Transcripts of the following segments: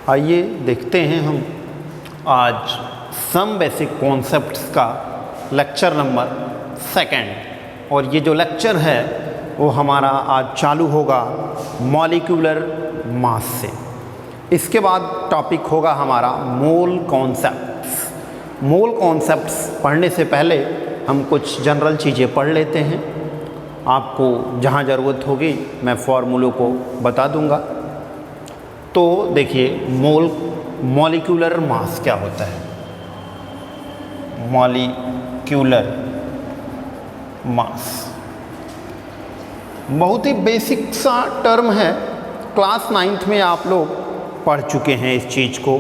आइए देखते हैं हम आज सम बेसिक कॉन्सेप्ट्स का लेक्चर नंबर 2 और ये जो लेक्चर है वो हमारा आज चालू होगा मॉलिक्यूलर मास से। इसके बाद टॉपिक होगा हमारा मोल कॉन्सेप्ट्स। मोल कॉन्सेप्ट्स पढ़ने से पहले हम कुछ जनरल चीज़ें पढ़ लेते हैं। आपको जहाँ ज़रूरत होगी मैं फॉर्मूलों को बता दूंगा। तो देखिए मॉलिक्यूलर मास क्या होता है। मॉलिक्यूलर मास बहुत ही बेसिक सा टर्म है। क्लास 9th में आप लोग पढ़ चुके हैं इस चीज़ को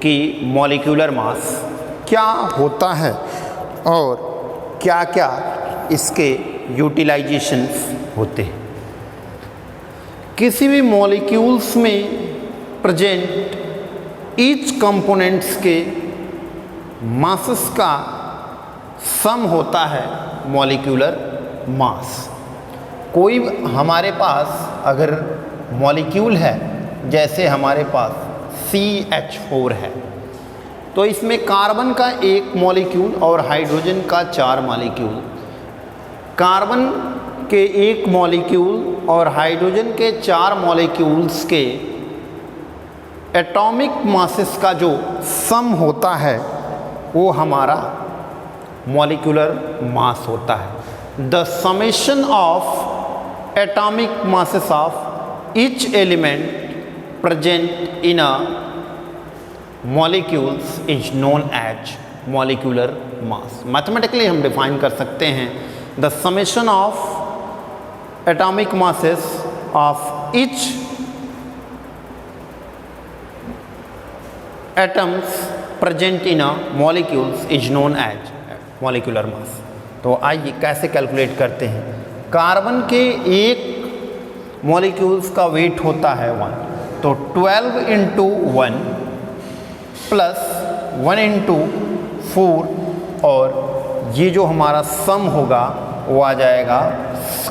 कि मॉलिक्यूलर मास क्या होता है और क्या क्या इसके यूटिलाइजेशंस होते हैं। किसी भी मॉलिक्यूल्स में प्रेजेंट ईच कंपोनेंट्स के मासेस का सम होता है मॉलिक्यूलर मास। कोई हमारे पास अगर मॉलिक्यूल है, जैसे हमारे पास CH4 है, तो इसमें कार्बन का 1 मॉलिक्यूल और हाइड्रोजन का 4 मॉलिक्यूल। कार्बन के 1 मॉलिक्यूल और हाइड्रोजन के 4 मॉलिक्यूल्स के एटॉमिक मासेस का जो सम होता है वो हमारा मॉलिक्यूलर मास होता है। The summation of atomic masses of each element present in a molecules is known as molecular mass. Mathematically हम डिफाइन कर सकते हैं the summation of atomic masses of each atoms present in a molecules is known as molecular mass। तो आइए कैसे calculate करते हैं। Carbon के 1 मॉलिक्यूल्स का वेट होता है 1, तो 12 × 1 प्लस 1 × 4 और ये जो हमारा सम होगा वो आ जाएगा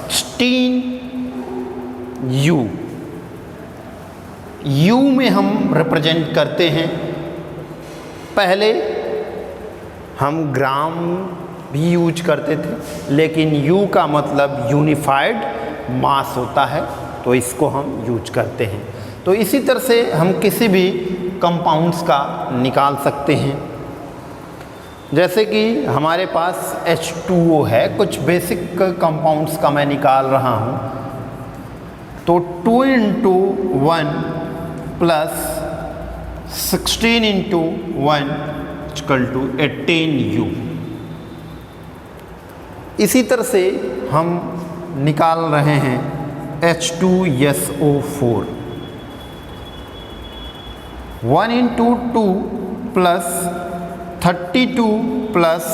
16U। U में हम रिप्रेजेंट करते हैं। पहले हम ग्राम भी यूज करते थे, लेकिन U का मतलब यूनिफाइड मास होता है, तो इसको हम यूज करते हैं। तो इसी तरह से हम किसी भी कंपाउंड्स का निकाल सकते हैं। जैसे कि हमारे पास H2O है, कुछ बेसिक कंपाउंड्स का मैं निकाल रहा हूँ। तो 2 × 1 प्लस 16 × 1 = 18U। इसी तरह से हम निकाल रहे हैं H2SO4। 1 × 2 प्लस 32 प्लस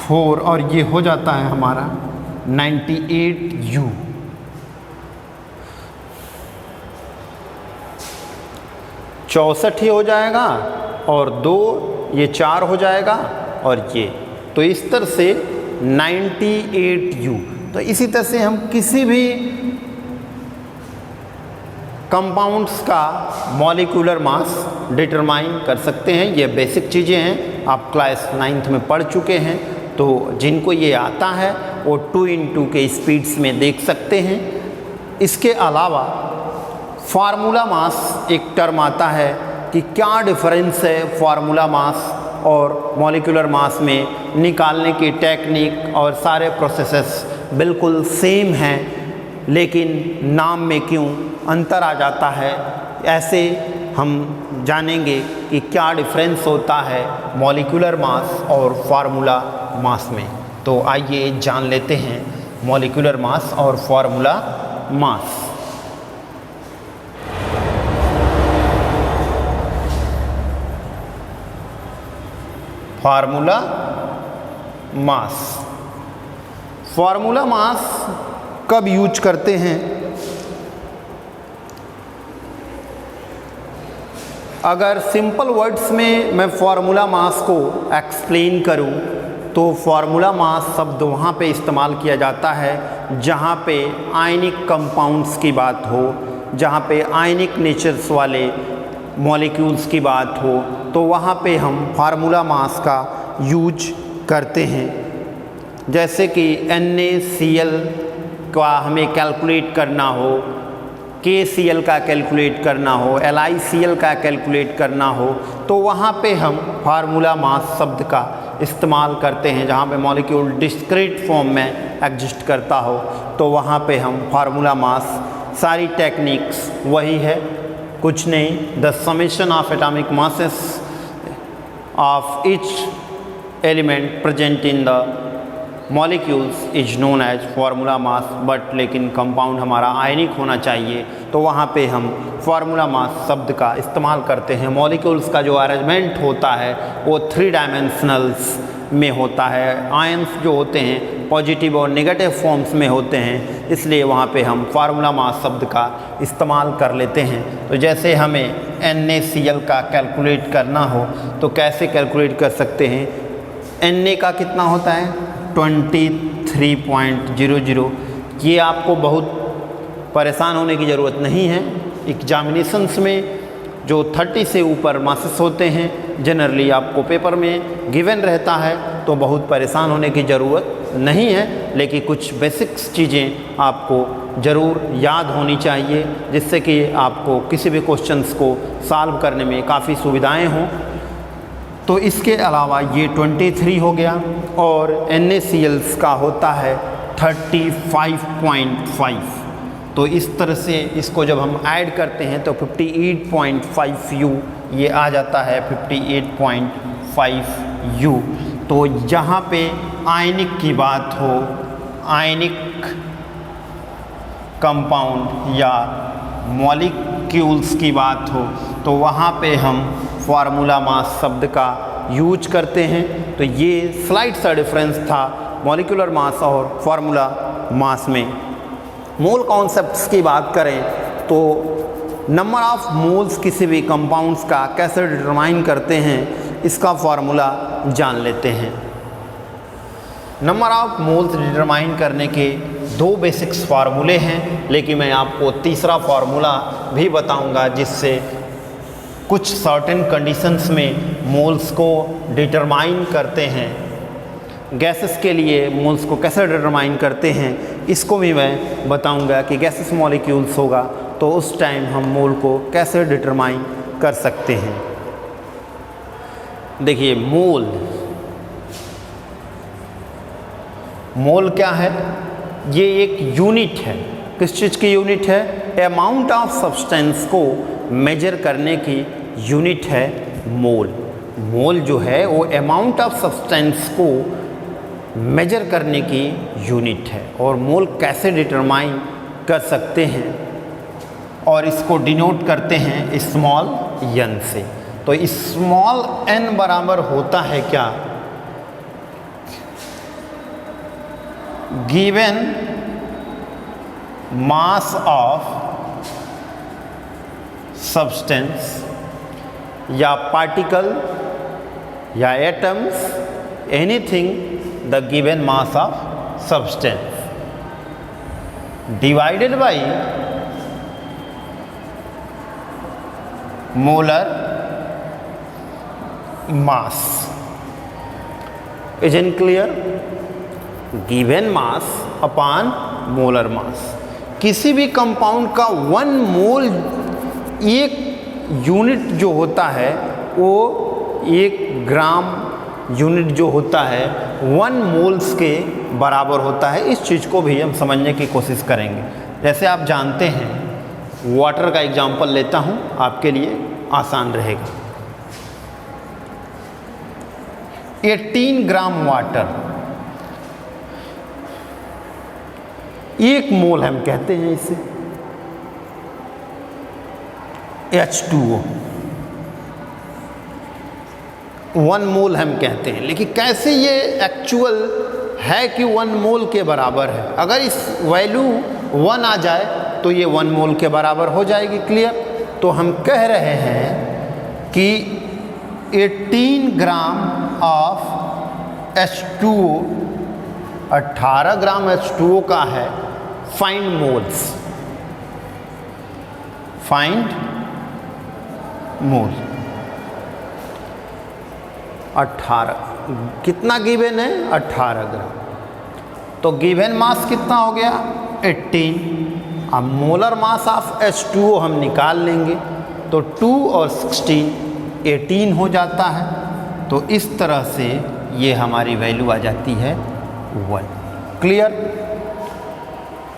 4 और ये हो जाता है हमारा 98U। 64 ही हो जाएगा और 2 ये 4 हो जाएगा और ये, तो इस तरह से 98U। तो इसी तरह से हम किसी भी कंपाउंड्स का मॉलिक्यूलर मास डिटरमाइन कर सकते हैं। ये बेसिक चीज़ें हैं, आप क्लास 9th में पढ़ चुके हैं। तो जिनको ये आता है वो 2 × 2 के स्पीड्स में देख सकते हैं। इसके अलावा फार्मूला मास एक टर्म आता है कि क्या डिफरेंस है फार्मूला मास और मॉलिक्यूलर मास में। निकालने की टेक्निक और सारे प्रोसेसेस बिल्कुल सेम हैं, लेकिन नाम में क्यों अंतर आ जाता है, ऐसे हम जानेंगे कि क्या डिफरेंस होता है मॉलिक्यूलर मास और फार्मूला मास में। तो आइए जान लेते हैं मॉलिक्यूलर मास और formula mass. Formula mass. Formula mass कब यूज करते हैं? अगर सिंपल वर्ड्स में मैं फार्मूला मास को एक्सप्लेन करूं तो फार्मूला मास शब्द वहाँ पे इस्तेमाल किया जाता है जहाँ पे आयनिक कंपाउंड्स की बात हो, जहाँ पे आयनिक नेचर्स वाले मॉलिक्यूल्स की बात हो तो वहाँ पे हम फार्मूला मास का यूज करते हैं। जैसे कि NaCl का हमें कैलकुलेट करना हो, KCl का कैलकुलेट करना हो, LiCl का कैलकुलेट करना हो, तो वहाँ पे हम फार्मूला मास शब्द का इस्तेमाल करते हैं। जहाँ पे मॉलिक्यूल डिस्क्रीट फॉर्म में एग्जिस्ट करता हो तो वहाँ पे हम फार्मूला मास, सारी टेक्निक्स वही है, कुछ नहीं। The summation of atomic masses of each element present in the molecules is known as formula mass. But लेकिन कंपाउंड हमारा आयनिक होना चाहिए तो वहाँ पे हम फार्मूला मास शब्द का इस्तेमाल करते हैं। मॉलिक्यूल्स का जो अरेंजमेंट होता है वो 3 डायमेंशनल्स में होता है। आयंस जो होते हैं पॉजिटिव और नेगेटिव फॉर्म्स में होते हैं, इसलिए वहाँ पे हम फार्मूला मास शब्द का इस्तेमाल कर लेते हैं। तो जैसे हमें NaCl का कैलकुलेट करना हो तो कैसे कैलकुलेट कर सकते हैं? Na का कितना होता है? 23.00। ये आपको बहुत परेशान होने की ज़रूरत नहीं है। एग्जामिनेशंस में जो 30 से ऊपर मासेस होते हैं जनरली आपको पेपर में गिवन रहता है, तो बहुत परेशान होने की ज़रूरत नहीं है। लेकिन कुछ बेसिक्स चीज़ें आपको ज़रूर याद होनी चाहिए जिससे कि आपको किसी भी क्वेश्चंस को सॉल्व करने में काफ़ी सुविधाएं हों। तो इसके अलावा ये 23 हो गया और NaCl का होता है 35.5। तो इस तरह से इसको जब हम ऐड करते हैं तो 58.5U ये आ जाता है 58.5U। तो जहाँ पे आयनिक की बात हो, आयनिक कंपाउंड या मॉलिक्यूल्स की बात हो तो वहाँ पे हम फार्मूला मास शब्द का यूज करते हैं। तो ये स्लाइड सा डिफरेंस था मॉलिक्यूलर मास और फार्मूला मास में। मोल कॉन्सेप्ट्स की बात करें तो नंबर ऑफ मोल्स किसी भी कंपाउंड्स का कैसे डिटरमाइन करते हैं, इसका फार्मूला जान लेते हैं। नंबर ऑफ मोल्स डिटरमाइन करने के 2 बेसिक्स फार्मूले हैं, लेकिन मैं आपको तीसरा फार्मूला भी बताऊंगा जिससे कुछ सर्टेन कंडीशंस में मोल्स को डिटरमाइन करते हैं। गैसेस के लिए मोल्स को कैसे डिटरमाइन करते हैं इसको भी मैं बताऊंगा कि गैसेस मॉलिक्यूल्स होगा तो उस टाइम हम मोल को कैसे डिटरमाइन कर सकते हैं। देखिए मोल क्या है? ये एक यूनिट है। किस चीज़ की यूनिट है? अमाउंट ऑफ सब्सटेंस को मेजर करने की यूनिट है मोल। मोल जो है वो अमाउंट ऑफ सब्सटेंस को मेजर करने की यूनिट है। और मोल कैसे डिटरमाइन कर सकते हैं, और इसको डिनोट करते हैं स्मॉल n से। तो स्मॉल n बराबर होता है क्या? गिवन मास ऑफ सब्सटेंस या पार्टिकल या atoms, anything the given mass of substance divided by molar mass. Is in clear? Given mass upon molar mass. किसी भी कंपाउंड का 1 मोल, एक यूनिट जो होता है वो 1 ग्राम यूनिट जो होता है 1 मोल्स के बराबर होता है। इस चीज़ को भी हम समझने की कोशिश करेंगे। जैसे आप जानते हैं, वाटर का एग्जांपल लेता हूँ आपके लिए आसान रहेगा। 18 ग्राम वाटर, 1 मोल हम कहते हैं इसे H2O, 1 मोल हम कहते हैं। लेकिन कैसे ये एक्चुअल है कि 1 मोल के बराबर है? अगर इस वैल्यू 1 आ जाए तो ये 1 मोल के बराबर हो जाएगी। क्लियर? तो हम कह रहे हैं कि 18 gram of H2O, 18 gram H2O का है, फाइंड मोल्स। फाइंड मोल। 18 कितना गिवन है? 18 ग्राम। तो गिवन मास कितना हो गया? 18। अब मोलर मास ऑफ H2O हम निकाल लेंगे, तो 2 और 16 18 हो जाता है। तो इस तरह से ये हमारी वैल्यू आ जाती है 1। क्लियर?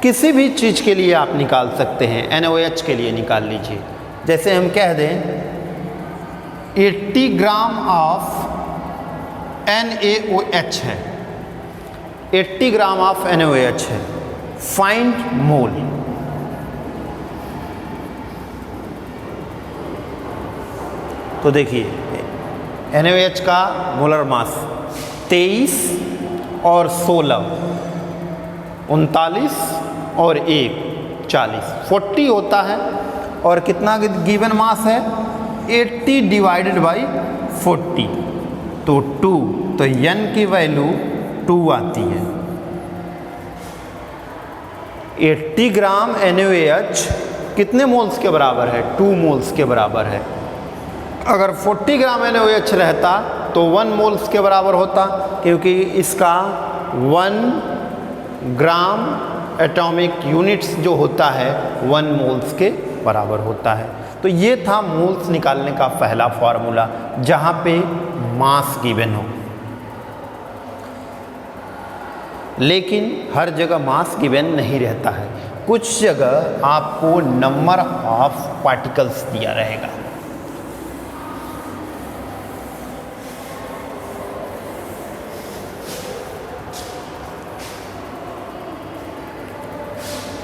किसी भी चीज़ के लिए आप निकाल सकते हैं, NaOH के लिए निकाल लीजिए। जैसे हम कह दें 80 ग्राम ऑफ NaOH है, 80 ग्राम ऑफ NaOH है, फाइंड मोल। तो देखिए NaOH का मोलर मास 23 और 16, 39 और 1 40, 40 होता है। और कितना गिवन मास है? 80 डिवाइडेड बाई 40, तो 2। तो n की वैल्यू 2 आती है। 80 ग्राम NaOH कितने मोल्स के बराबर है? 2 मोल्स के बराबर है। अगर 40 ग्राम NaOH रहता तो 1 मोल्स के बराबर होता, क्योंकि इसका 1 ग्राम एटॉमिक यूनिट्स जो होता है 1 मोल्स के बराबर होता है। तो ये था मोल्स निकालने का पहला फॉर्मूला, जहाँ पे मास गिवन हो। लेकिन हर जगह मास गिवन नहीं रहता है, कुछ जगह आपको नंबर ऑफ पार्टिकल्स दिया रहेगा।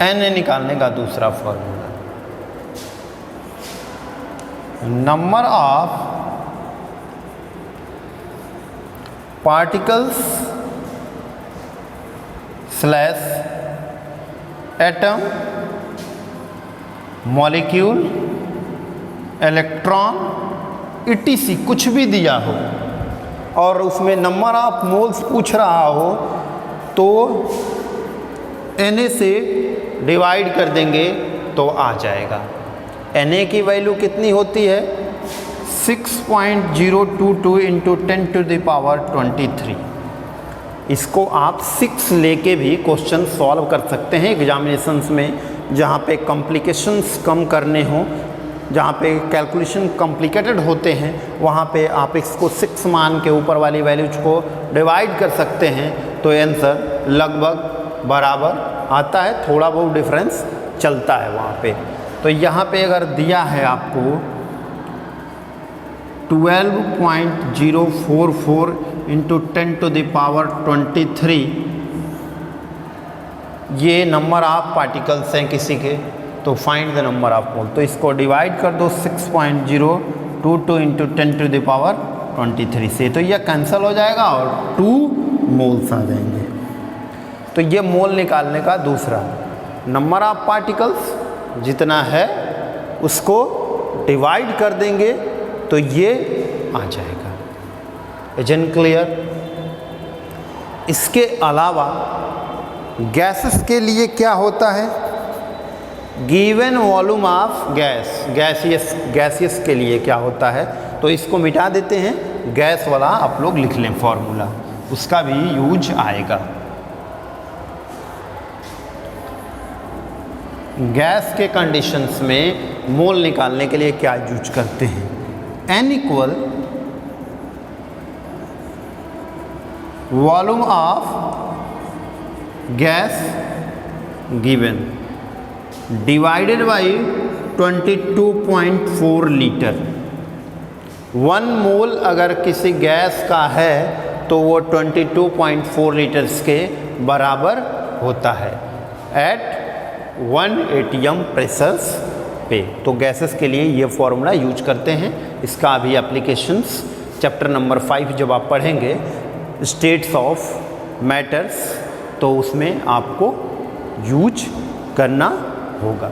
Na निकालने का दूसरा formula, number of particles slash atom molecule electron etc कुछ भी दिया हो और उसमें नंबर ऑफ मोल्स पूछ रहा हो, तो Na से डिवाइड कर देंगे तो आ जाएगा। Na की वैल्यू कितनी होती है? 6.022 इंटू 10 टू द पावर 23। इसको आप 6 लेके भी क्वेश्चन सॉल्व कर सकते हैं एग्जामिनेशंस में, जहाँ पे कॉम्प्लिकेशंस कम करने हों, जहाँ पे कैलकुलेशन कॉम्प्लिकेटेड होते हैं, वहाँ पे आप इसको 6 मान के ऊपर वाली वैल्यूज को डिवाइड कर सकते हैं, तो आंसर लगभग बराबर आता है। थोड़ा बहुत डिफरेंस चलता है वहाँ पे। तो यहाँ पे अगर दिया है आपको 12.044 इंटू 10 टू द पावर 23, ये नंबर ऑफ पार्टिकल्स हैं किसी के, तो find the number of mole. तो इसको डिवाइड कर दो 6.022 इंटू 10 टू द पावर 23 से, तो यह कैंसिल हो जाएगा और 2 मोल्स आ जाएंगे। तो ये मोल निकालने का दूसरा, नंबर ऑफ पार्टिकल्स जितना है उसको डिवाइड कर देंगे तो ये आ जाएगा। इजन क्लियर? इसके अलावा गैसेस के लिए क्या होता है? गिवन वॉल्यूम ऑफ गैसियस के लिए क्या होता है? तो इसको मिटा देते हैं, गैस वाला आप लोग लिख लें फॉर्मूला, उसका भी यूज आएगा। गैस के कंडीशंस में मोल निकालने के लिए क्या यूज करते हैं? N equal volume of gas given divided by 22.4 litre. 1 मोल अगर किसी गैस का है तो वो 22.4 लीटर्स के बराबर होता है एट 1 atm प्रेशर्स पे। तो गैसेस के लिए ये फॉर्मूला यूज करते हैं। इसका अभी एप्लीकेशंस चैप्टर नंबर 5 जब आप पढ़ेंगे स्टेट्स ऑफ मैटर्स, तो उसमें आपको यूज करना होगा।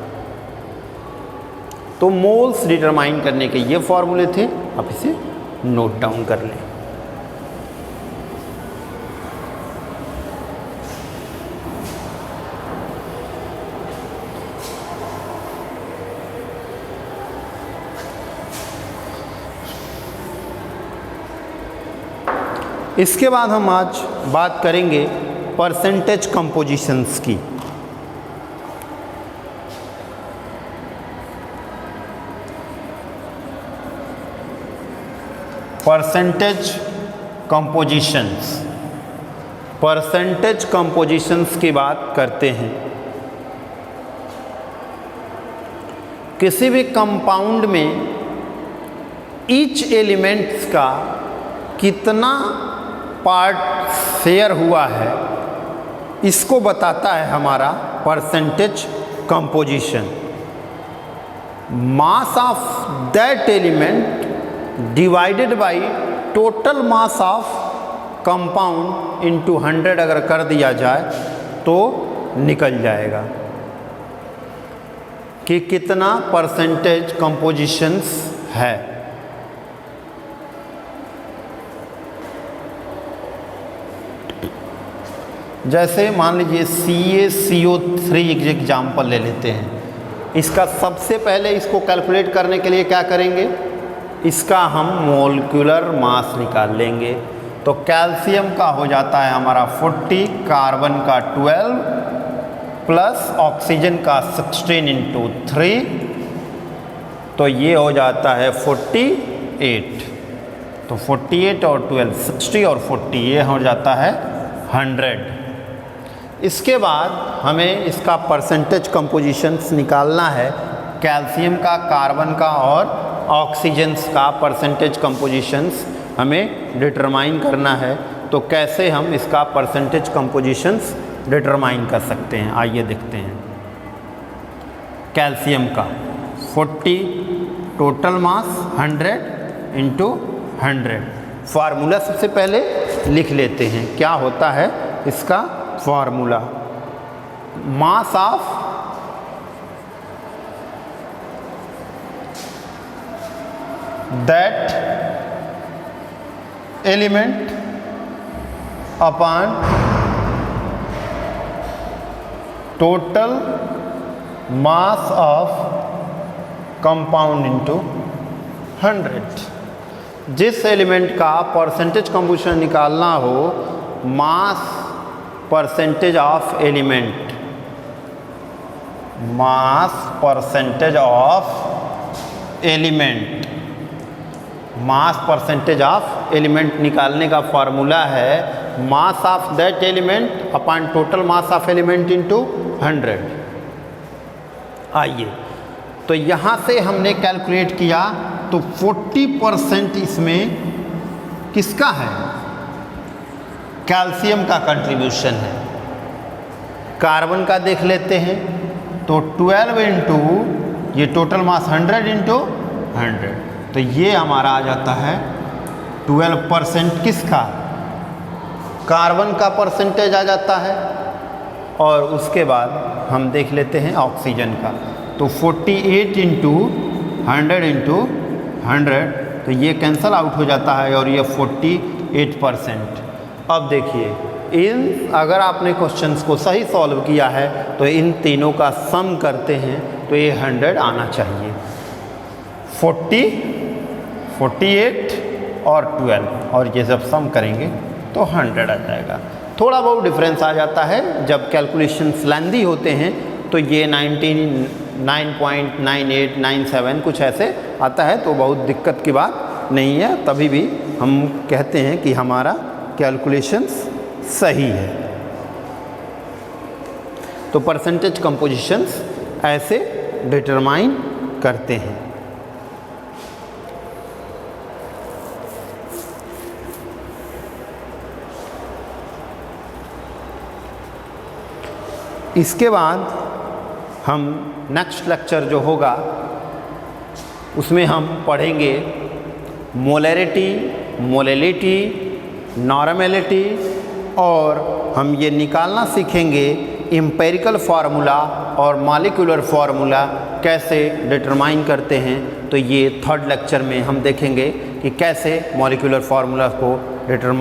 तो मोल्स डिटरमाइन करने के ये फॉर्मूले थे, आप इसे नोट डाउन कर लें। इसके बाद हम आज बात करेंगे परसेंटेज कंपोजिशंस की। परसेंटेज कंपोजिशंस की बात करते हैं। किसी भी कंपाउंड में ईच एलिमेंट्स का कितना पार्ट शेयर हुआ है, इसको बताता है हमारा percentage composition. Mass of that element divided by total mass of compound into 100 अगर कर दिया जाए तो निकल जाएगा कि कितना परसेंटेज कंपोजिशंस है। जैसे मान लीजिए CaCO3 एग्जाम्पल ले लेते हैं। इसका सबसे पहले इसको कैलकुलेट करने के लिए क्या करेंगे, इसका हम मोलिकुलर मास निकाल लेंगे। तो कैल्शियम का हो जाता है हमारा 40, कार्बन का 12 प्लस ऑक्सीजन का 16 इंटू 3, तो ये हो जाता है 48। तो 48 और 12 60 और 40 ये हो जाता है 100। इसके बाद हमें इसका परसेंटेज कंपोजिशंस निकालना है। कैल्शियम का, कार्बन का और ऑक्सीजन्स का परसेंटेज कंपोजिशंस हमें डिटरमाइन करना है। तो कैसे हम इसका परसेंटेज कंपोजिशंस डिटरमाइन कर सकते हैं, आइए देखते हैं। कैल्शियम का 40, टोटल मास 100 इंटू 100। फार्मूला सबसे पहले लिख लेते हैं। क्या होता है इसका formula, mass of that element upon total mass of compound into 100। जिस एलिमेंट का परसेंटेज कंपोजिशन निकालना हो, mass percentage of element, mass percentage of element, mass percentage of element निकालने का फार्मूला है mass of that element upon total mass of element into 100। आइए, तो यहाँ से हमने कैलकुलेट किया तो 40% इसमें किसका है, कैल्शियम का कंट्रीब्यूशन है। कार्बन का देख लेते हैं, तो 12 इंटू ये टोटल मास 100 इंटू 100, तो ये हमारा आ जाता है 12% किसका, कार्बन का परसेंटेज आ जाता है। और उसके बाद हम देख लेते हैं ऑक्सीजन का, तो 48 इंटू 100 इंटू 100, तो ये कैंसल आउट हो जाता है और ये 48%। अब देखिए अगर आपने क्वेश्चंस को सही सॉल्व किया है तो इन तीनों का सम करते हैं तो ये 100 आना चाहिए। 40, 48 और 12 और ये जब सम करेंगे तो 100 आ जाएगा। थोड़ा बहुत डिफरेंस आ जाता है, जब कैलकुलेशंस लेंदी होते हैं तो ये 9.9897 कुछ ऐसे आता है, तो बहुत दिक्कत की बात नहीं है। तभी भी हम कहते हैं कि हमारा कैलकुलेशंस सही है। तो परसेंटेज कंपोजिशंस ऐसे डिटरमाइन करते हैं। इसके बाद हम नेक्स्ट लेक्चर जो होगा उसमें हम पढ़ेंगे मोलैरिटी, मोलेलिटी, नॉर्मेलिटी, और हम ये निकालना सीखेंगे एम्पिरिकल फार्मूला और मॉलिक्यूलर फार्मूला कैसे डिटरमाइन करते हैं। तो ये थर्ड लेक्चर में हम देखेंगे कि कैसे मॉलिक्यूलर फार्मूला को डिटरमाइन